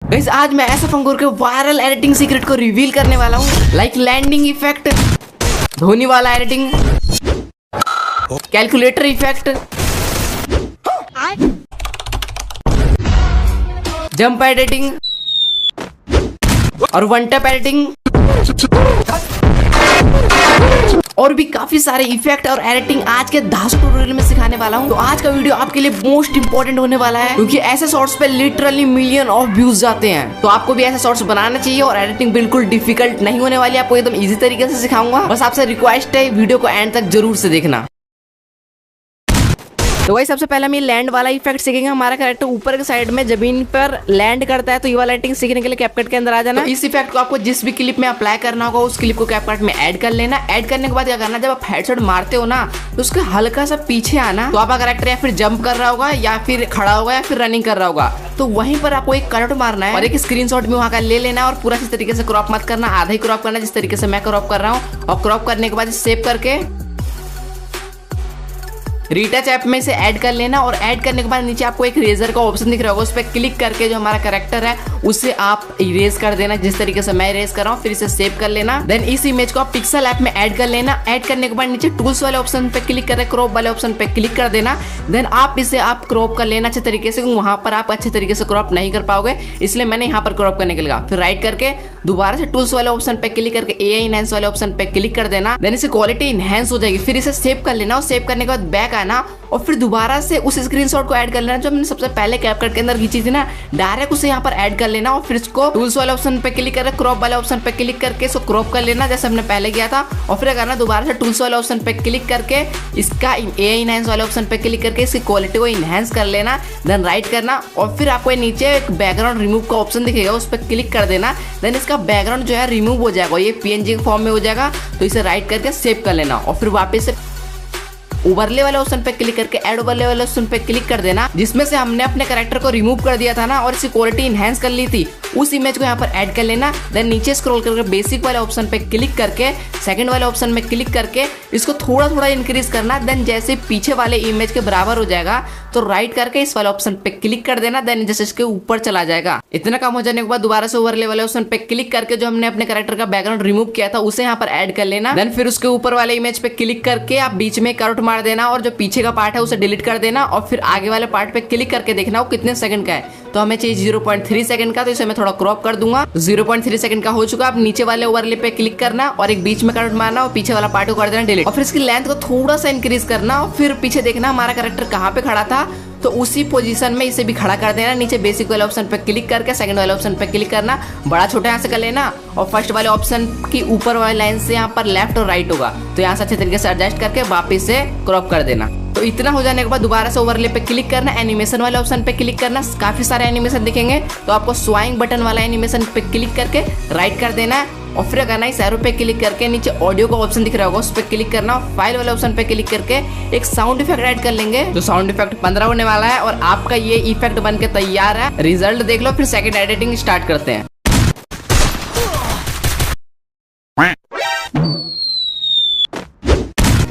Guys आज मैं ऐसा फंगोर के वायरल एडिटिंग सीक्रेट को रिवील करने वाला हूँ, लाइक लैंडिंग इफेक्ट, धोनी वाला editing, calculator effect, jump editing और वन टैप एडिटिंग और भी काफी सारे इफेक्ट और एडिटिंग आज के दास ट्यूटोरियल में सिखाने वाला हूँ। तो आज का वीडियो आपके लिए मोस्ट इंपॉर्टेंट होने वाला है, क्योंकि ऐसे शॉर्ट्स पे लिटरली मिलियन ऑफ व्यूज जाते हैं। तो आपको भी ऐसे शॉर्ट्स बनाना चाहिए और एडिटिंग बिल्कुल डिफिकल्ट नहीं होने वाली, आपको एकदम इजी तरीके से सिखाऊंगा। बस आपसे रिक्वेस्ट है वीडियो को एंड तक जरूर से देखना। तो वही सबसे पहले हम ये लैंड वाला इफेक्ट सीखेंगे। हमारा कैरेक्टर ऊपर के साइड में जमीन पर लैंड करता है, तो ये वाला एडिटिंग सीखने के लिए कैपकट के अंदर आ जाना। तो इस इफेक्ट को आपको जिस भी क्लिप में अप्लाई करना होगा उस क्लिप को कैपकट में ऐड कर लेना। ऐड करने के बाद क्या करना, जब आप हेडशॉट मारते हो ना तो उसके हल्का सा पीछे आना। तो आपका कैरेक्टर या फिर जंप कर रहा होगा या फिर खड़ा होगा या फिर रनिंग कर रहा होगा, तो वहीं पर आपको एक कट मारना है और एक स्क्रीनशॉट भी वहां का ले लेना और पूरा इस तरीके से क्रॉप मत करना, आधा ही क्रॉप करना जिस तरीके से मैं क्रॉप कर रहा हूँ। और क्रॉप करने के बाद सेव करके रीटच ऐप में से ऐड कर लेना। और ऐड करने के बाद नीचे आपको एक इरेजर का ऑप्शन दिख रहा होगा, उस पर क्लिक करके जो हमारा कैरेक्टर है उसे आप इरेज कर देना जिस तरीके से मैं इरेज कर रहा हूँ। फिर इसे सेव कर लेना। देन इस इमेज को आप पिक्सल ऐप में ऐड कर लेना। ऐड करने के बाद नीचे टूल्स वाले ऑप्शन पे क्लिक कर क्रॉप वाले ऑप्शन पे क्लिक कर देना। देन आप इसे आप क्रॉप कर लेना अच्छे तरीके से, वहां पर आप अच्छे तरीके से क्रॉप नहीं कर पाओगे, इसलिए मैंने यहाँ पर क्रॉप करने के लिए। फिर राइट करके दोबारा से टूल्स वाले ऑप्शन पे क्लिक करके एआई इनहैंस वाले ऑप्शन पे क्लिक कर देना। देन इसे क्वालिटी इनहैंस हो जाएगी। फिर इसे सेव कर लेना और सेव करने के बाद बैक आना और फिर दोबारा से उस स्क्रीनशॉट को ऐड कर लेना जो हमने सबसे पहले कैपकट के अंदर खींची थी ना, डायरेक्ट उसे यहाँ पर ऐड कर लेना। और फिर इसको टूल्स वाले ऑप्शन पे क्लिक कर क्रॉप वाले ऑप्शन पे क्लिक करके इसको क्रॉप कर लेना जैसे हमने पहले किया था। और फिर करना दोबारा से टूल्स वाले ऑप्शन पे क्लिक करके इसका एआई इनहैंस वाले ऑप्शन पे क्लिक करके इसकी क्वालिटी को इनहैंस कर लेना। देन राइट करना और फिर आपको नीचे एक बैकग्राउंड रिमूव का ऑप्शन दिखेगा, उस पर क्लिक कर देना। देन इसका बैकग्राउंड जो है रिमूव हो जाएगा, ये पीएनजी के फॉर्म में हो जाएगा। तो इसे राइट करके सेव कर लेना और फिर वापस से ओवरले वाले ऑप्शन पे क्लिक करके ऐड ओवरले वाले ऑप्शन पे क्लिक कर देना, जिसमें से हमने अपने कैरेक्टर को रिमूव कर दिया था ना और इसकी क्वालिटी इनहैंस कर ली थी, उस इमेज को यहाँ पर ऐड कर लेना। देन नीचे स्क्रॉल करके बेसिक वाले ऑप्शन पे क्लिक करके सेकंड वाले ऑप्शन में क्लिक करके इसको थोड़ा थोड़ा इंक्रीज करना। देन जैसे पीछे वाले इमेज के बराबर हो जाएगा तो राइट करके इस वाले ऑप्शन पे क्लिक कर देना। देन जैसे इसके ऊपर चला जाएगा। इतना काम हो जाने के बाद दोबारा से ओवरले वाले ऑप्शन पे क्लिक करके जो हमने अपने कैरेक्टर का बैकग्राउंड रिमूव किया था उसे यहाँ पर ऐड कर लेना। देन फिर उसके ऊपर वाले इमेज पे क्लिक करके आप बीच में कट मार देना और जो पीछे का पार्ट है उसे डिलीट कर देना। और फिर आगे वाले पार्ट पे क्लिक करके देखना वो कितने सेकंड का है। तो हमें चाहिए 0.3 सेकंड का, तो इसे मैं थोड़ा क्रॉप कर दूंगा। 0.3 सेकंड का हो चुका। अब नीचे वाले ओवरले पे क्लिक करना और एक बीच में कट मारना और पीछे वाला पार्ट को कर देना डिलीट। और फिर इसकी लेंथ को थोड़ा सा इंक्रीज करना और फिर पीछे देखना हमारा कैरेक्टर कहाँ पे खड़ा था, तो उसी पोजीशन में इसे भी खड़ा कर देना। नीचे बेसिक वाले ऑप्शन पे क्लिक करके सेकंड वाले ऑप्शन पे क्लिक करना, बड़ा छोटा यहाँ से कर लेना और फर्स्ट वाले ऑप्शन की ऊपर वाली लाइन से यहाँ पर लेफ्ट और राइट होगा, तो यहाँ से अच्छे तरीके से एडजस्ट करके वापस से क्रॉप कर देना। तो इतना हो जाने के बाद दोबारा से ओवरले पे क्लिक करना, एनिमेशन वाले ऑप्शन पे क्लिक करना। काफी सारे एनिमेशन दिखेंगे, तो आपको स्वाइंग बटन वाला एनिमेशन पे क्लिक करके राइट कर देना और फिर करना इस एरो पे क्लिक करके नीचे ऑडियो का ऑप्शन दिख रहा होगा उस पर क्लिक करना। फाइल वाले ऑप्शन पे क्लिक करके एक साउंड इफेक्ट ऐड कर लेंगे, जो साउंड इफेक्ट 15 होने वाला है और आपका ये इफेक्ट बन के तैयार है। रिजल्ट देख लो, फिर सेकंड एडिटिंग स्टार्ट करते हैं।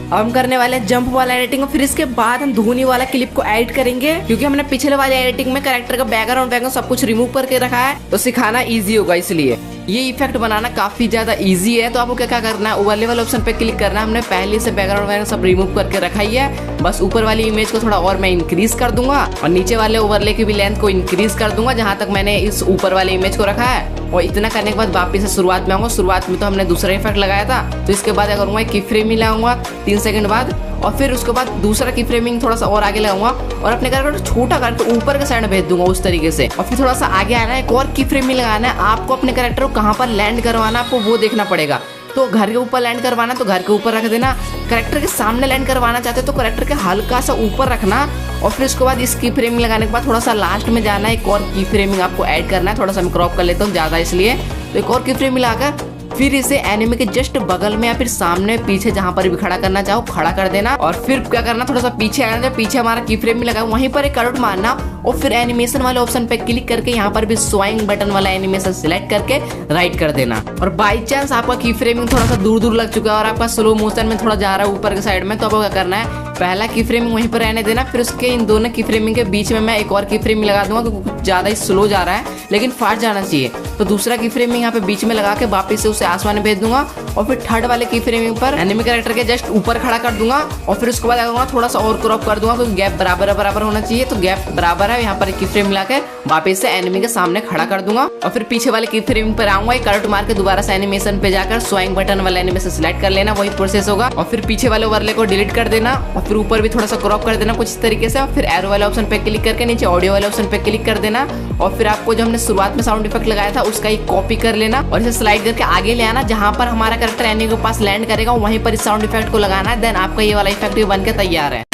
अब हम करने वाले हैं जंप वाला एडिटिंग और फिर इसके बाद हम धोनी वाला क्लिप को ऐड करेंगे, क्योंकि हमने पिछले वाले एडिटिंग में कैरेक्टर का बैकग्राउंड सब कुछ रिमूव करके रखा है, तो सिखाना इजी होगा, इसलिए ये इफेक्ट बनाना काफी ज्यादा इजी है। तो आपको क्या करना है, ओवरले वाले ऑप्शन पे क्लिक करना। हमने पहले से बैकग्राउंड सब रिमूव करके रखा ही है, बस ऊपर वाली इमेज को थोड़ा और मैं इंक्रीज कर दूंगा और नीचे वाले ओवरले की भी लेंथ को इंक्रीज कर दूंगा जहां तक मैंने इस ऊपर वाले इमेज को रखा है। और इतना करने के बाद वापस से शुरुआत में आऊंगा। शुरुआत में तो हमने दूसरा इफेक्ट लगाया था, तो इसके बाद क्या करूंगा, की फ्रेम लगाऊंगा 3 सेकंड बाद और फिर उसके बाद दूसरा की फ्रेमिंग थोड़ा सा और आगे लगाऊंगा और अपने कैरेक्टर छोटा करके ऊपर के साइड भेज दूंगा उस तरीके से। और फिर थोड़ा सा आगे आना है, एक और की फ्रेमिंग लगाना है। आपको अपने कैरेक्टर को कहाँ पर लैंड करवाना आपको वो देखना पड़ेगा। तो घर के ऊपर लैंड करवाना तो घर के ऊपर रख देना, कैरेक्टर के सामने लैंड करवाना चाहते तो कैरेक्टर के हल्का सा ऊपर रखना। और फिर उसके बाद इस की फ्रेमिंग लगाने के बाद थोड़ा सा लास्ट में जाना है, एक और की फ्रेमिंग आपको ऐड करना है। थोड़ा सा मैं क्रॉप कर लेता हूँ ज्यादा इसलिए, तो एक और की फ्रेमिंग लगाकर फिर इसे एनिमी के जस्ट बगल में या फिर सामने पीछे जहाँ पर भी खड़ा करना चाहो खड़ा कर देना। और फिर क्या करना, थोड़ा सा पीछे आना, जो पीछे हमारा की फ्रेम भी लगा वहीं पर एक कट मारना और फिर एनिमेशन वाले ऑप्शन पे क्लिक करके यहाँ पर भी स्वाइंग बटन वाला एनिमेशन सिलेक्ट करके राइट कर देना। और बाई चांस आपका की फ्रेमिंग थोड़ा सा दूर दूर लग चुका है और आपका स्लो मोशन में थोड़ा जा रहा है ऊपर के साइड में, तो आपको क्या करना है, पहला की फ्रेमिंग वहीं पर रहने देना। फिर उसके इन दोनों की फ्रेमिंग के बीच में मैं एक और की फ्रेमिंग लगा दूंगा क्योंकि कुछ ज्यादा ही स्लो जा रहा है लेकिन फास्ट जाना चाहिए। तो दूसरा की फ्रेमिंग यहाँ पे बीच में लगा के वापस से उसे आसमान में भेज दूंगा और फिर थर्ड वाले की फ्रेमिंग पर एनिमी कैरेक्टर के जस्ट ऊपर खड़ा कर दूंगा और फिर उसके बाद आऊंगा थोड़ा सा और क्रॉप कर दूंगा क्योंकि गैप बराबर होना चाहिए। तो गैप बराबर है, यहाँ पर की फ्रेम मिला के वापस से एनिमी के सामने खड़ा कर दूंगा और फिर पीछे वाले की फ्रेमिंग पर आऊंगा, एक कट मार के दोबारा से एनिमेशन पे जाकर स्वाइंग बटन वाला एनिमेशन सिलेक्ट कर लेना, वही प्रोसेस होगा। और फिर पीछे वाले ओवरले को डिलीट कर देना और फिर ऊपर भी थोड़ा सा क्रॉप कर देना कुछ इस तरीके से। और फिर एरो वाले ऑप्शन पे क्लिक करके नीचे ऑडियो वाले ऑप्शन पे क्लिक कर देना और फिर आपको जो हमने शुरुआत में साउंड इफेक्ट लगाया था उसका एक कॉपी कर लेना और इसे स्लाइड करके आगे ले आना, जहां पर हमारा कैरेक्टर एनिमी के पास लैंड करेगा वहीं पर इस साउंड इफेक्ट को लगाना है। देन आपका ये वाला इफेक्ट भी बन के तैयार है।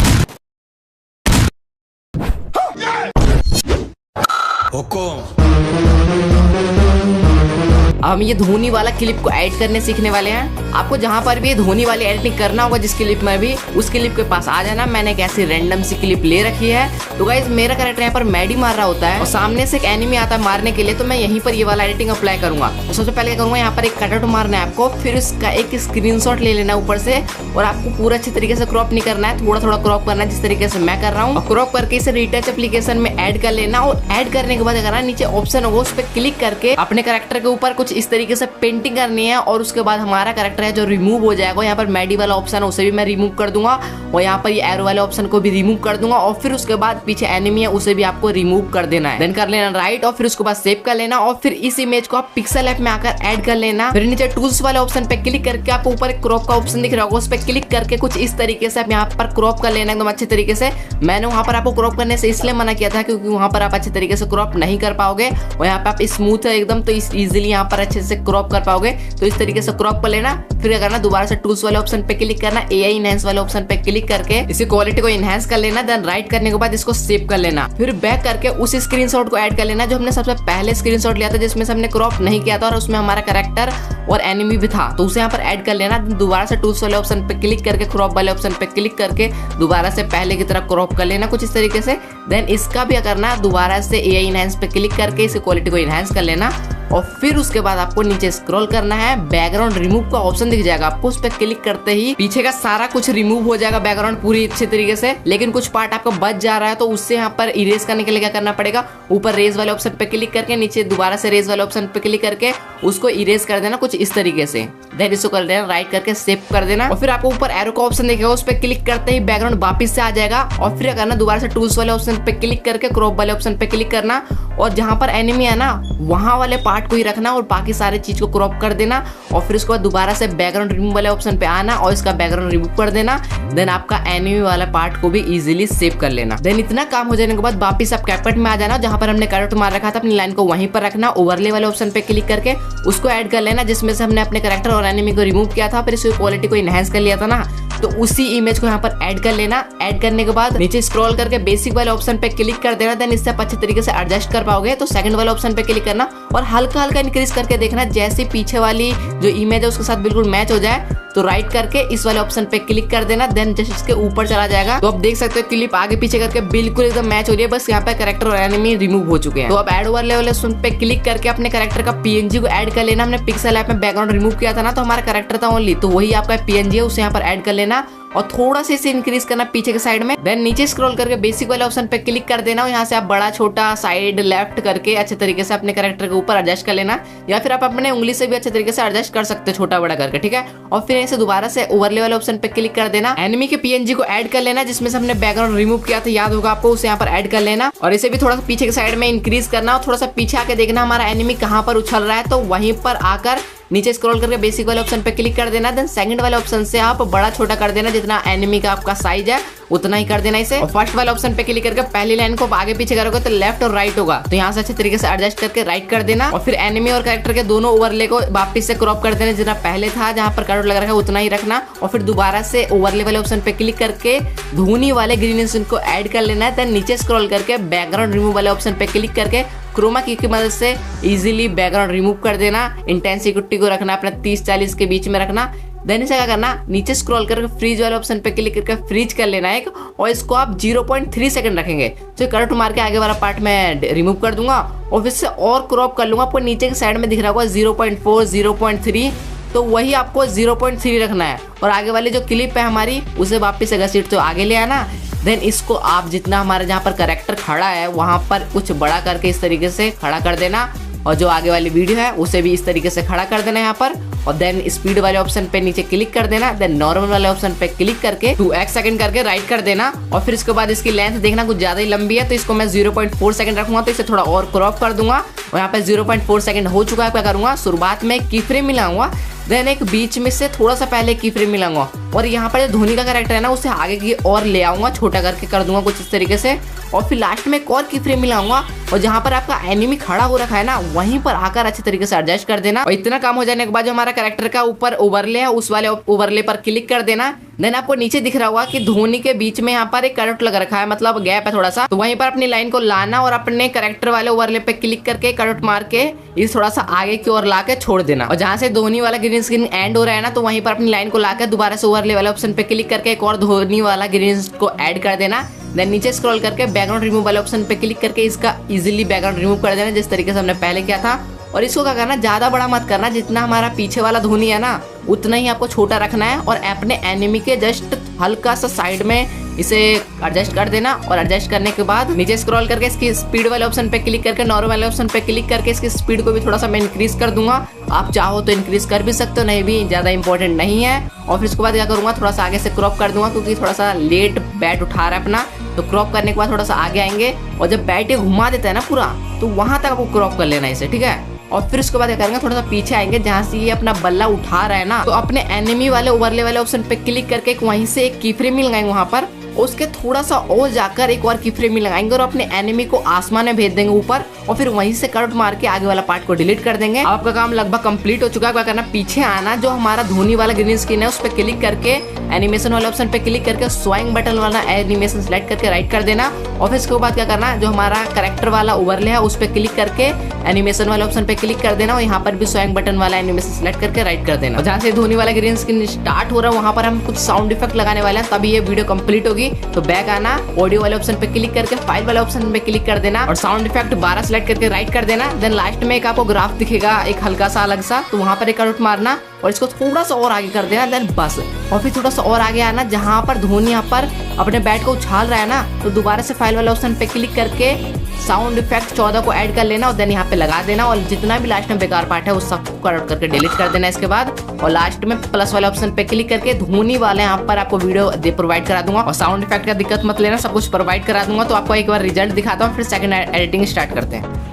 अब हम ये धोनी वाला क्लिप को ऐड करने सीखने वाले हैं। आपको जहां पर भी धोनी वाली एडिटिंग करना होगा जिस क्लिप में भी, उस क्लिप के पास आ जाना। मैंने एक ऐसी रैंडम सी क्लिप ले रखी है। तो गाइस मेरा कैरेक्टर यहाँ पर मैडी मार रहा होता है और सामने से एक एनिमी आता है मारने के लिए, तो मैं यहीं पर ये वाला एडिटिंग अप्लाई करूंगा। तो सबसे पहले क्या करूंगा, यहाँ पर एक कटआउट मारना है आपको, फिर उसका एक स्क्रीनशॉट ले लेना ऊपर से और आपको पूरा अच्छे तरीके से क्रॉप नहीं करना है, थोड़ा थोड़ा क्रॉप करना है जिस तरीके से मैं कर रहा हूँ। और क्रॉप करके इसे रीटच एप्लीकेशन में ऐड कर लेना और ऐड करने के बाद करना नीचे ऑप्शन होगा उस पर क्लिक करके अपने कैरेक्टर के ऊपर कुछ इस तरीके से पेंटिंग करनी है और उसके बाद हमारा कैरेक्टर है जो रिमूव हो जाएगा। यहाँ पर मैडी वाला ऑप्शन है उसे भी मैं रिमूव कर दूंगा और यहाँ पर ये एरो वाले ऑप्शन को भी रिमूव कर दूंगा और फिर उसके बाद पीछे एनिमी है उसे भी आपको रिमूव कर देना है। देन कर लेना राइट और फिर उसके बाद सेव कर लेना और फिर इस इमेज को आप पिक्सल ऐप में आकर ऐड कर लेना। फिर नीचे टूल्स वाले ऑप्शन पे क्लिक करके आपको ऊपर एक क्रॉप का ऑप्शन दिख रहा होगा, उस पर क्लिक करके कुछ इस तरीके से आप यहाँ पर क्रॉप कर लेना एकदम अच्छे तरीके से। मैंने वहाँ पर आपको क्रॉप करने से इसलिए मना किया था क्योंकि वहाँ पर आप अच्छे तरीके से क्रॉप नहीं कर पाओगे और यहाँ पे आप स्मूथ है एकदम, तो इजीली यहाँ पर अच्छे से क्रॉप कर पाओगे। तो इस तरीके से क्रॉप कर लेना। फिर क्या करना, दोबारा से टूल्स वाले ऑप्शन पे क्लिक करना, एआई इनहेंस वाले ऑप्शन पे क्लिक करके इसी क्वालिटी को इनहेंस कर लेना। देन राइट करने के बाद इसको सेव कर लेना। फिर बैक करके उस स्क्रीनशॉट को ऐड कर लेना जो हमने सबसे पहले स्क्रीनशॉट लिया था जिसमें से हमने क्रॉप नहीं किया था और उसमें हमारा कैरेक्टर और एनिमी भी था, तो उसे यहाँ पर ऐड कर लेना। दोबारा से टूल्स वाले ऑप्शन पे क्लिक करके क्रॉप वाले ऑप्शन पे क्लिक करके दोबारा से पहले की तरह क्रॉप कर लेना कुछ इस तरीके से। देन इसका भी करना, दोबारा से एआई इनहेंस पे क्लिक करके इस क्वालिटी को इनहेंस कर लेना और फिर उसके बाद आपको नीचे स्क्रॉल करना है, बैकग्राउंड रिमूव का ऑप्शन दिख जाएगा आपको, उस पर क्लिक करते ही पीछे का सारा कुछ रिमूव हो जाएगा बैकग्राउंड पूरी अच्छे तरीके से। लेकिन कुछ पार्ट आपका बच जा रहा है तो उससे यहाँ पर इरेज करने के लिए क्या करना पड़ेगा, ऊपर रेज वाले ऑप्शन पे क्लिक करके नीचे दोबारा से रेज वाले ऑप्शन पे क्लिक करके उसको इरेज कर देना कुछ इस तरीके से। देन इसको कर देना राइट करके सेव कर देना और फिर आपको ऊपर एरो का ऑप्शन दिखेगा, उस पर क्लिक करते ही बैकग्राउंड वापस से आ जाएगा। और फिर करना, दोबारा से टूल्स वाले ऑप्शन पे क्लिक करके क्रॉप वाले ऑप्शन पे क्लिक करना और जहां पर एनिमी है ना वहां वाले पार्ट को ही रखना और बाकी सारे चीज को क्रॉप कर देना। और फिर उसके बाद दोबारा से बैकग्राउंड रिमूव वाले ऑप्शन पे आना और इसका बैकग्राउंड रिमूव कर देना। देन आपका एनिमी वाला पार्ट को भी इजीली सेव कर लेना। देन इतना काम हो जाने के बाद वापस आप कैपकट में आ जाना, जहां पर हमने कैरेक्टर मार रखा था अपनी लाइन को वहीं पर रखना, ओवरले वाले ऑप्शन पे क्लिक करके उसको ऐड कर लेना जिसमें से हमने अपने कैरेक्टर और एनिमी को रिमूव किया था, फिर इसकी क्वालिटी को इनहेंस कर लिया था ना, तो उसी इमेज को यहाँ पर ऐड कर लेना। ऐड करने के बाद नीचे स्क्रॉल करके बेसिक वाले ऑप्शन पे क्लिक कर देना। देन इससे आप अच्छे तरीके से एडजस्ट कर पाओगे तो सेकंड वाले ऑप्शन पे क्लिक करना और हल्का हल्का इंक्रीज करके देखना जैसे पीछे वाली जो इमेज है उसके साथ बिल्कुल मैच हो जाए, तो राइट करके इस वाले ऑप्शन पे क्लिक कर देना। देन जस्ट इसके ऊपर चला जाएगा तो आप देख सकते हो क्लिप आगे पीछे करके बिल्कुल एकदम मैच हो रही है, बस यहाँ पे कैरेक्टर और एनिमी रिमूव हो चुके हैं। तो अब ऐड वाले ऑप्शन पे क्लिक करके अपने कैरेक्टर का पीएनजी को ऐड कर लेना। हमने पिक्सल ऐप में बैकग्राउंड रिमूव किया था ना, तो हमारा कैरेक्टर था ओनली, तो वही आपका पीएनजी है उसे यहाँ पर ऐड कर लेना और थोड़ा सा इसे इंक्रीज करना पीछे के साइड में। देन नीचे स्क्रॉल करके बेसिक वाले ऑप्शन पे क्लिक कर देना और यहाँ से आप बड़ा छोटा साइड लेफ्ट करके अच्छे तरीके से अपने कैरेक्टर के ऊपर एडजस्ट कर लेना, या फिर आप अपने उंगली से भी अच्छे तरीके से एडजस्ट कर सकते हो छोटा बड़ा करके, ठीक है। और फिर इसे दोबारा से ओवरले वाले ऑप्शन पे क्लिक कर देना, एनिमी के पीएनजी को ऐड कर लेना जिसमें से हमने बैकग्राउंड रिमूव किया था, याद होगा आपको, उसे यहाँ पर ऐड कर लेना और इसे भी थोड़ा सा पीछे के साइड में इंक्रीज करना और थोड़ा सा पीछे आके देखना हमारा एनिमी कहाँ पर उछल रहा है, तो वहीं पर आकर नीचे स्क्रॉल करके बेसिक वाले ऑप्शन पे क्लिक कर देना। देन सेकंड वाले ऑप्शन से आप बड़ा छोटा कर देना, जितना एनिमी का आपका साइज है उतना ही कर देना इसे। और फर्स्ट वाले ऑप्शन पे क्लिक करके पहली लाइन को आगे पीछे करोगे तो लेफ्ट और राइट होगा, तो यहाँ से अच्छे तरीके से एडजस्ट करके राइट कर देना और फिर एनिमी और कैरेक्टर के दोनों ओवरले को वापस से क्रॉप कर देना, जितना पहले था जहाँ पर कट लग रखा है उतना ही रखना। और फिर दोबारा से ओवरले वाले ऑप्शन पे क्लिक करके धोनी वाले ग्रीन को ऐड कर लेना है। देन नीचे स्क्रॉल करके बैकग्राउंड रिमूव वाले ऑप्शन पे क्लिक करके क्रोमा की मदद से इजीली बैकग्राउंड रिमूव कर देना। इंटेंसिटी को रखना अपना 30-40 के बीच में रखना। देन इसे क्या करना, नीचे स्क्रॉल करके फ्रीज वाले ऑप्शन पे क्लिक करके फ्रीज कर लेना एक, और इसको आप 0.3 सेकंड रखेंगे। तो कट मार के आगे वाला पार्ट में रिमूव कर दूंगा और फिर से और क्रॉप कर लूंगा। आपको नीचे के साइड में दिख रहा होगा 0.4, 0.3, तो वही आपको 0.3 रखना है। और आगे वाली जो क्लिप है हमारी उसे वापस से घसीट तो आगे ले आना। देन इसको आप जितना हमारे जहाँ पर कैरेक्टर खड़ा है वहां पर कुछ बड़ा करके इस तरीके से खड़ा कर देना, और जो आगे वाली वीडियो है उसे भी इस तरीके से खड़ा कर देना यहाँ पर। और देन स्पीड वाले ऑप्शन पे नीचे क्लिक कर देना। देन नॉर्मल वाले ऑप्शन पे क्लिक करके 2x सेकंड करके राइट कर देना। और फिर इसके बाद इसकी लेंथ देखना कुछ ज्यादा ही लंबी है, तो इसको मैं 0.4 सेकंड रखूंगा, तो इसे थोड़ा और क्रॉप कर दूंगा। और यहाँ पे 0.4 सेकंड हो चुका है। क्या करूंगा, शुरुआत में की फ्रेम मिलाऊंगा, देन एक बीच में से थोड़ा सा पहले की फ्रेम मिलाऊंगा, और यहाँ पर जो धोनी का कैरेक्टर है ना उसे आगे की और ले आऊंगा, छोटा करके कर दूंगा कुछ इस तरीके से। और फिर लास्ट में एक और की फ्रेम मिलाऊंगा, और जहाँ पर आपका एनिमी खड़ा हो रखा है ना वहीं पर आकर अच्छे तरीके से एडजस्ट कर देना। और इतना काम हो जाने के बाद जो हमारा कैरेक्टर का ऊपर ओवरले है उस वाले ओवरले पर क्लिक कर देना। देन आपको नीचे दिख रहा होगा कि धोनी के बीच में यहाँ पर एक करंट लग रखा है, मतलब गैप है थोड़ा सा, तो वहीं पर अपनी लाइन को लाना और अपने कैरेक्टर वाले ओवरले पे क्लिक करके करंट मार के इस थोड़ा सा आगे की ओर लाके छोड़ देना। और जहाँ से धोनी वाला ग्रीन स्क्रीन एंड हो रहा है ना, तो वहीं पर अपनी लाइन को लाकर दोबारा से ओवरले वाले ऑप्शन पे क्लिक करके एक और धोनी वाला ग्रीन को ऐड कर देना। देन नीचे स्क्रॉल करके बैकग्राउंड रिमूव वाले ऑप्शन पे क्लिक करके इसका इजीली बैकग्राउंड रिमूव कर देना, जिस तरीके से हमने पहले किया था। और इसको क्या करना, ज्यादा बड़ा मत करना, जितना हमारा पीछे वाला धोनी है ना उतना ही आपको छोटा रखना है। और अपने एनिमी के जस्ट हल्का सा साइड में इसे एडजस्ट कर देना। और एडजस्ट करने के बाद नीचे स्क्रॉल करके इसकी स्पीड वाले ऑप्शन पे क्लिक करके नॉर्मल वाले ऑप्शन पे क्लिक करके इसकी स्पीड को भी थोड़ा सा मैं इंक्रीज कर दूंगा। आप चाहो तो इंक्रीज कर भी सकते हो, नहीं भी ज्यादा इंपॉर्टेंट नहीं है। और फिर उसके बाद क्या करूंगा, थोड़ा सा आगे से क्रॉप कर दूंगा, क्योंकि थोड़ा सा लेट बैट उठा रहा है अपना, तो क्रॉप करने के बाद थोड़ा सा आगे आएंगे, और जब बैट ये घुमा देता है ना पूरा, तो वहां तक आपको क्रॉप कर लेना इसे, ठीक है। और फिर उसके बाद क्या करेंगे, थोड़ा सा पीछे आएंगे, जहाँ से ये अपना बल्ला उठा रहा है ना, तो अपने एनिमी वाले ओवरले वाले ऑप्शन पे क्लिक करके वहीं से एक की फ्रेम लगाएंगे वहां पर, उसके थोड़ा सा और जाकर एक और की फ्रेम लगाएंगे और अपने एनिमी को आसमान में भेज देंगे ऊपर, और फिर वहीं से करंट मार के आगे वाला पार्ट को डिलीट कर देंगे। आपका काम लगभग कंप्लीट हो चुका है। क्या करना, पीछे आना, जो हमारा धोनी वाला ग्रीन स्क्रीन है उस पर क्लिक करके एनिमेशन वाले ऑप्शन पे क्लिक करके स्वैंग बटन वाला एनिमेशन सेलेक्ट करके राइट कर देना। और फिर इसके बाद क्या करना, जो हमारा कैरेक्टर वाला ओवरले है उस पर क्लिक करके एनिमेशन वाले ऑप्शन पे क्लिक कर देना, और यहाँ पर भी स्वैंग बटन वाला एनिमेशन सेलेक्ट करके राइट कर देना। और जहाँ से धोनी वाला ग्रीन स्क्रीन स्टार्ट हो रहा है वहाँ पर हम कुछ साउंड इफेक्ट लगाने वाले हैं, तभी ये वीडियो कंप्लीट होगी। तो बैक आना, ऑडियो वाले ऑप्शन पे क्लिक करके फाइल वाले ऑप्शन पे क्लिक कर देना, और साउंड इफेक्ट 12 सेलेक्ट करके राइट कर देना। देन लास्ट में एक आपको ग्राफ दिखेगा एक हल्का सा अलग सा, तो वहां पर एक करंट मारना और इसको थोड़ा सा और आगे कर देना, देन बस। और फिर थोड़ा सा और आगे आना, जहां पर धोनी यहाँ पर अपने बैट को उछाल रहा है ना, तो दोबारा से फाइल वाले ऑप्शन पे क्लिक करके साउंड इफेक्ट 14 को ऐड कर लेना, और देन यहाँ पे लगा देना, और जितना भी लास्ट में बेकार पार्ट है उस सबको कट करके डिलीट कर देना इसके बाद। और लास्ट में प्लस वाले ऑप्शन पे क्लिक करके धोनी वाले यहाँ पर आपको वीडियो प्रोवाइड करा दूंगा। और साउंड इफेक्ट का दिक्कत मत लेना, सब कुछ प्रोवाइड करा दूंगा। तो आपको एक बार रिजल्ट दिखाता हूँ, फिर सेकंड एडिटिंग स्टार्ट करते हैं।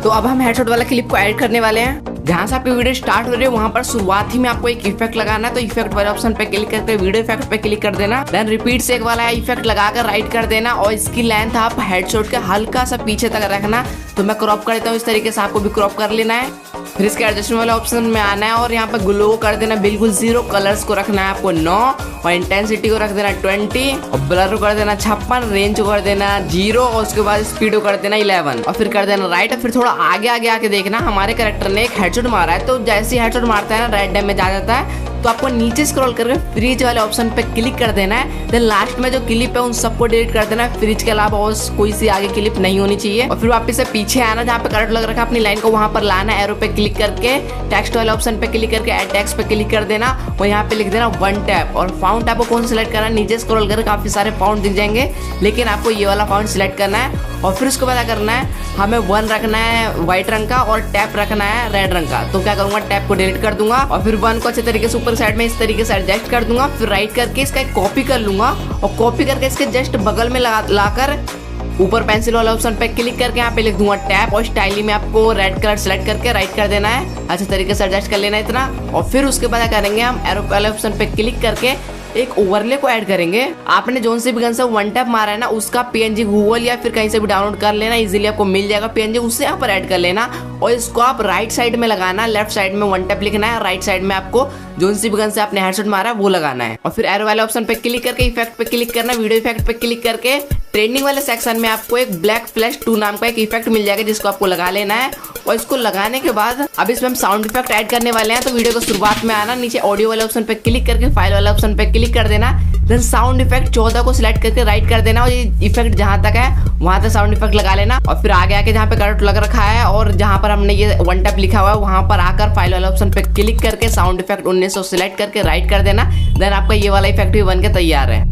तो अब हम हेडशॉट वाला क्लिप को ऐड करने वाले हैं। जहाँ से आपकी वीडियो स्टार्ट हो रही है वहां पर शुरुआत ही में आपको एक इफेक्ट लगाना है, तो इफेक्ट वाले ऑप्शन पे क्लिक करके वीडियो इफेक्ट पे क्लिक कर देना। देन रिपीट से एक वाला इफेक्ट लगाकर राइट कर देना, और इसकी लेंथ आप हेडशॉट के हल्का सा पीछे तक रखना। तो मैं क्रॉप कर देता हूँ इस तरीके से, आपको भी क्रॉप कर लेना है। फिर इसके एडजस्टमेंट वाले ऑप्शन में आना है और यहाँ पर ग्लो कर देना बिल्कुल 0, कलर्स को रखना है आपको 9, और इंटेंसिटी को रख देना 20, और ब्लर को कर देना 56, रेंज को कर देना 0, और उसके बाद स्पीड को कर देना 11, और फिर कर देना राइट। फिर थोड़ा आगे आगे आके देखना, हमारे कैरेक्टर ने एक हेडशॉट मारा है, तो जैसे ही हेडशॉट मारता है ना रेड डैमेज आ जाता है, तो आपको नीचे स्क्रॉल करके फ्रीज वाले ऑप्शन पे क्लिक कर देना है। देन लास्ट में जो क्लिप है उन सबको डिलीट कर देना है, फ्रीज के अलावा और कोई सी आगे क्लिप नहीं होनी चाहिए। और फिर वापस से पीछे आना, जहाँ पे करंट लग रखा है अपनी लाइन को वहां पर लाना, एरो पे क्लिक करके टेक्स्ट वाले ऑप्शन पे क्लिक करके एड टेक्स्ट पे क्लिक कर देना, और यहाँ पे लिख देना 1 टैप। और फाउंड टैप को कौन सा सिलेक्ट करना है, नीचे स्क्रॉल करके काफी सारे फाउंड दिख जाएंगे, लेकिन आपको ये वाला फाउंड सिलेक्ट करना है। और फिर उसके बाद क्या करना है, हमें 1 रखना है व्हाइट रंग का और टैप रखना है रेड रंग का। तो क्या करूंगा, टैप को डिलीट कर दूंगा, और फिर 1 को अच्छे तरीके से ऊपर साइड में इस तरीके से एडजस्ट कर दूंगा। फिर राइट करके इसका एक कॉपी कर लूंगा, और कॉपी करके इसके जस्ट बगल में लाकर ऊपर पेंसिल वाला ऑप्शन पे क्लिक करके यहाँ पे लिख दूंगा टैप, और स्टाइली में आपको रेड कलर सेलेक्ट करके राइट कर देना है, अच्छे तरीके से एडजस्ट कर लेना इतना। और फिर उसके बाद क्या करेंगे, हम एरो वाले ऑप्शन पे क्लिक करके एक ओवरले को ऐड करेंगे। आपने जोन से भी गन से वन टैप मारा है ना, उसका पीएनजी गूगल या फिर कहीं से भी डाउनलोड कर लेना, इजीली आपको मिल जाएगा पीएनजी, उससे यहाँ पर ऐड कर लेना और इसको आप राइट साइड में लगाना। लेफ्ट साइड में वन टैप लिखना है, राइट साइड में आपको जोन सी भी गन से आपने हेडशॉट मारा है वो लगाना है। और फिर एरो वाले ऑप्शन पे क्लिक करके इफेक्ट पे क्लिक करना, वीडियो इफेक्ट पे क्लिक करके ट्रेंडिंग वाले सेक्शन में आपको एक ब्लैक फ्लैश 2 नाम का एक इफेक्ट मिल जाएगा, जिसको आपको लगा लेना है। और इसको लगाने के बाद अब इसमें हम साउंड इफेक्ट ऐड करने वाले हैं। तो वीडियो को शुरुआत में आना, नीचे ऑडियो वाले ऑप्शन पे क्लिक करके फाइल वाले ऑप्शन पे क्लिक कर देना, देन साउंड इफेक्ट 14 को सिलेक्ट करके राइट कर देना और ये इफेक्ट जहां तक है वहां तक साउंड इफेक्ट लगा लेना। और फिर आगे आके जहाँ पे कट लग रखा है और जहां पर हमने ये वन टैप लिखा हुआ है वहां पर आकर फाइल वाले ऑप्शन पे क्लिक करके साउंड इफेक्ट 1900 सिलेक्ट करके राइट कर देना। देन आपका ये वाला इफेक्ट भी बन के तैयार है।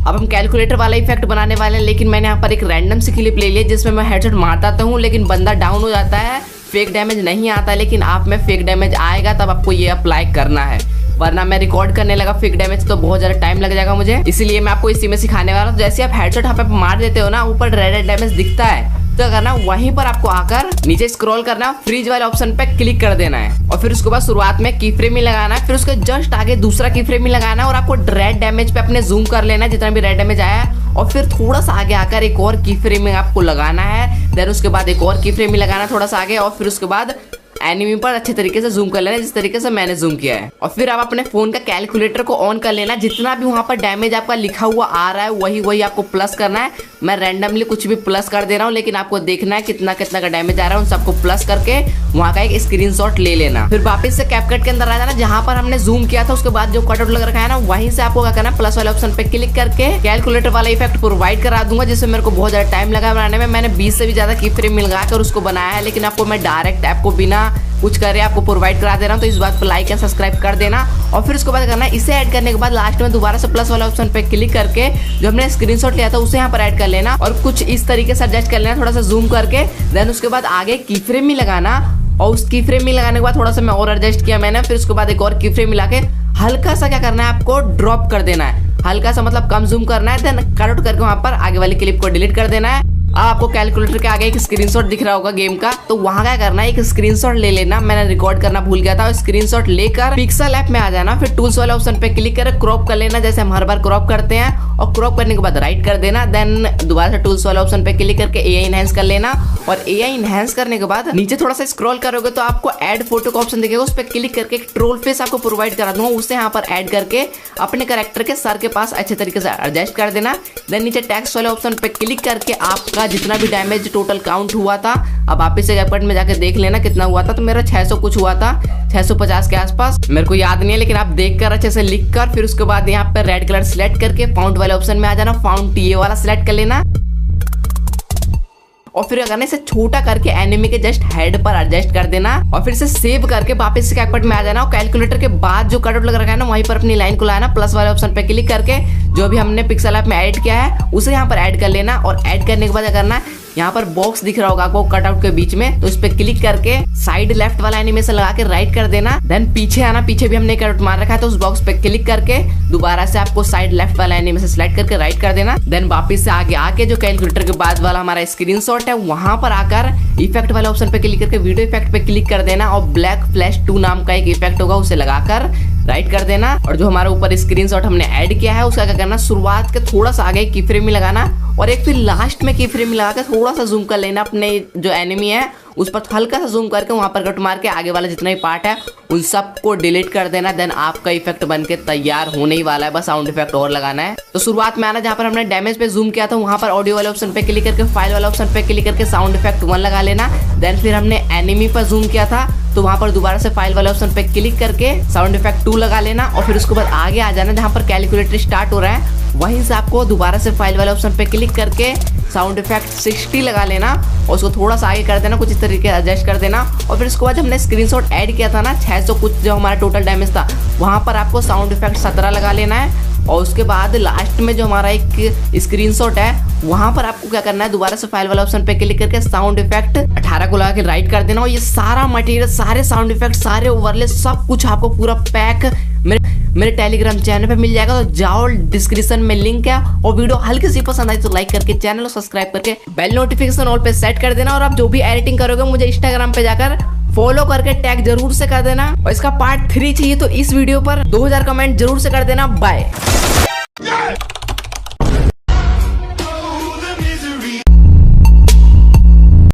अब हम कैलकुलेटर वाला इफेक्ट बनाने वाले हैं, लेकिन मैंने यहाँ पर एक रैंडम सी क्लिप ले लिया जिसमें मैं हेडशॉट मारता हूँ लेकिन बंदा डाउन हो जाता है, फेक डैमेज नहीं आता, लेकिन आप में फेक डैमेज आएगा तब आपको ये अप्लाई करना है, वरना मैं रिकॉर्ड करने लगा फेक डैमेज तो बहुत ज्यादा टाइम लग जाएगा मुझे। इसीलिए मैं आपको इसी में सिखाने वाला हूँ। जैसे आप हेडशॉट यहाँ पे मार देते हो ना, ऊपर रेड डैमेज दिखता है तो करना वहीं पर आपको आकर नीचे स्क्रॉल करना, फ्रीज वाले ऑप्शन पे क्लिक कर देना है और फिर उसके बाद शुरुआत में की फ्रेम ही लगाना है, फिर उसके जस्ट आगे दूसरा की फ्रेम ही लगाना है और आपको रेड डैमेज पे अपने जूम कर लेना है जितना भी रेड डैमेज आया है और फिर थोड़ा सा आगे आकर एक और की फ्रेम आपको लगाना है। देन उसके बाद एक और की फ्रेम ही लगाना थोड़ा सा आगे और फिर उसके बाद एनिमी पर अच्छे तरीके से जूम कर लेना जिस तरीके से मैंने जूम किया है। और फिर आप अपने फोन का कैलकुलेटर को ऑन कर लेना, जितना भी वहां पर डैमेज आपका लिखा हुआ आ रहा है वही आपको प्लस करना है। मैं रैंडमली कुछ भी प्लस कर दे रहा हूँ, लेकिन आपको देखना है कितना कितना का डैमेज आ रहा है, उन सबको प्लस करके वहां का एक स्क्रीनशॉट ले लेना। फिर वापस से कैपकट के अंदर आ जाना, जहां पर हमने जूम किया था उसके बाद जो कटआउट लग रखा है ना, वहीं से आपको क्या करना है, प्लस वाले ऑप्शन पे क्लिक करके कैलकुलेटर वाला इफेक्ट प्रोवाइड करा दूंगा, जिससे मेरे को बहुत ज्यादा टाइम लगा बनाने में। मैंने 20 से भी ज्यादा की फ्रेम मिलगाकर उसको बनाया है, लेकिन आपको मैं डायरेक्ट आपको बिना कुछ करे आपको प्रोवाइड करा दे रहा हूँ, तो इस बात पर लाइक एंड सब्सक्राइब कर देना। और फिर उसके बाद करना है, इसे ऐड करने के बाद लास्ट में दोबारा से प्लस वाला ऑप्शन पे क्लिक करके जो हमने स्क्रीनशॉट लिया था उसे यहाँ पर ऐड कर लेना और कुछ इस तरीके से एडजस्ट कर लेना, थोड़ा सा जूम करके। देन उसके बाद आगे की फ्रेम ही लगाना और उस की फ्रेम ही लगाने के बाद थोड़ा सा मैं और एडजस्ट किया मैंने, फिर उसके बाद एक और की फ्रेम मिला के हल्का सा क्या करना है, आपको ड्रॉप कर देना है, हल्का सा मतलब कम जूम करना है। देन कट आउट करके वहां पर आगे वाली क्लिप को डिलीट कर देना है। आपको कैलकुलेटर के आगे एक स्क्रीनशॉट दिख रहा होगा गेम का, तो वहां क्या करना है, एक स्क्रीनशॉट ले लेना, मैंने रिकॉर्ड करना भूल गया था। स्क्रीनशॉट लेकर पिक्सल ऐप में आ जाना, फिर टूल्स वाले ऑप्शन पे क्लिक कर क्रॉप कर लेना, जैसे हम हर बार क्रॉप करते हैं, और क्रॉप करने के बाद राइट कर देना। देन दोबारा से टूल्स वाले ऑप्शन पे क्लिक करके एआई इनहेंस कर लेना और एआई इनहेंस करने के बाद नीचे थोड़ा सा स्क्रॉल करोगे तो आपको ऐड फोटो का ऑप्शन दिखेगा, उस पर क्लिक करके एक ट्रोल फेस आपको प्रोवाइड करा दूंगा, उसे यहाँ पर ऐड करके अपने कैरेक्टर के सर के पास अच्छे तरीके से एडजस्ट कर देना। देन नीचे टेक्स्ट वाले ऑप्शन पे क्लिक करके आपका जितना भी डैमेज टोटल काउंट हुआ था, अब वापस से कैपकट में जाके देख लेना कितना हुआ था, तो मेरा 600 कुछ हुआ था, 650 के आसपास, मेरे को याद नहीं है, लेकिन आप देखकर अच्छे से लिख कर फिर उसके बाद यहाँ पे रेड कलर सिलेक्ट करके फाउंट वाले ऑप्शन में आ जाना, फाउंट ये वाला सिलेक्ट कर लेना और फिर अगर इसे छोटा करके एनिमी के जस्ट हेड पर एडजस्ट कर देना और फिर से सेव करके वापस से कैपकट में आ जाना और कैलकुलेटर के बाद जो कटआउट लग रखा है ना वहीं पर अपनी लाइन को लाना, प्लस वाले ऑप्शन पे क्लिक करके जो भी हमने पिक्सल ऐप में ऐड किया है उसे यहाँ पर ऐड कर लेना और ऐड करने के बाद क्या करना है, यहाँ पर बॉक्स दिख रहा होगा आपको कटआउट के बीच में, तो इस पे क्लिक करके साइड लेफ्ट वाला एनिमेशन लगा के राइट कर देना। देन पीछे आना, पीछे भी हमने कटआउट मार रखा है तो उस बॉक्स पे क्लिक करके दोबारा से आपको साइड लेफ्ट वाला एनिमेशन सिलेक्ट करके राइट कर देना। देन वापस से आगे आके जो कैलकुलेटर के बाद वाला हमारा स्क्रीनशॉट है वहां पर आकर इफेक्ट वाले ऑप्शन पे क्लिक करके वीडियो इफेक्ट पे क्लिक कर देना और ब्लैक फ्लैश 2 नाम का एक इफेक्ट होगा उसे लगाकर राइट कर देना। और जो हमारा ऊपर स्क्रीनशॉट हमने ऐड किया है उसका क्या करना, शुरुआत के थोड़ा सा आगे की फ्रेम में लगाना और एक फिर लास्ट में की फ्रेम में लगा के थोड़ा सा जूम कर लेना अपने जो एनिमी है उस पर हल्का सा जूम करके वहां पर कट मार के आगे वाला जितना ही पार्ट है उन सबको डिलीट कर देना। देन आपका इफेक्ट बनके तैयार होने ही वाला है, बस साउंड इफेक्ट और लगाना है। तो शुरुआत में आना, जहां पर हमने डैमेज पे जूम किया था वहां पर ऑडियो वाले ऑप्शन पे क्लिक करके फाइल वाले ऑप्शन पे क्लिक करके साउंड इफेक्ट 1 लगा लेना। देन फिर हमने एनिमी पर जूम किया था तो वहां पर दोबारा से फाइल वाले ऑप्शन पे क्लिक करके साउंड इफेक्ट 2 लगा लेना और फिर उसके बाद आगे आ जाना, जहां पर कैलकुलेटर स्टार्ट हो रहा है वहीं से आपको दोबारा से फाइल वाले ऑप्शन पे क्लिक करके साउंड इफेक्ट 60 लगा लेना और उसको थोड़ा सा आगे कर देना, कुछ इस तरीके से एडजस्ट कर देना। और फिर उसके बाद हमने स्क्रीनशॉट ऐड किया था ना 600 कुछ जो हमारा टोटल डैमेज था, वहां पर आपको साउंड इफेक्ट 17 लगा लेना है। और उसके बाद लास्ट में जो हमारा एक स्क्रीनशॉट है वहां पर आपको क्या करना है, दोबारा से फाइल वाला ऑप्शन पे क्लिक करके साउंड इफेक्ट 18 को लगा के राइट कर देना। और ये सारा मटेरियल, सारे साउंड इफेक्ट, सारे ओवरले, सब कुछ आपको पूरा पैक मेरे टेलीग्राम चैनल पे मिल जाएगा, तो जाओ डिस्क्रिप्शन में लिंक है। और वीडियो हल्की सी पसंद आई तो लाइक करके चैनल को सब्सक्राइब करके बेल नोटिफिकेशन ऑल पे सेट कर देना। और आप जो भी एडिटिंग करोगे मुझे इंस्टाग्राम पे जाकर फॉलो करके टैग जरूर से कर देना। और इसका पार्ट 3 चाहिए तो इस वीडियो पर 2000 कमेंट जरूर से कर देना। बाय।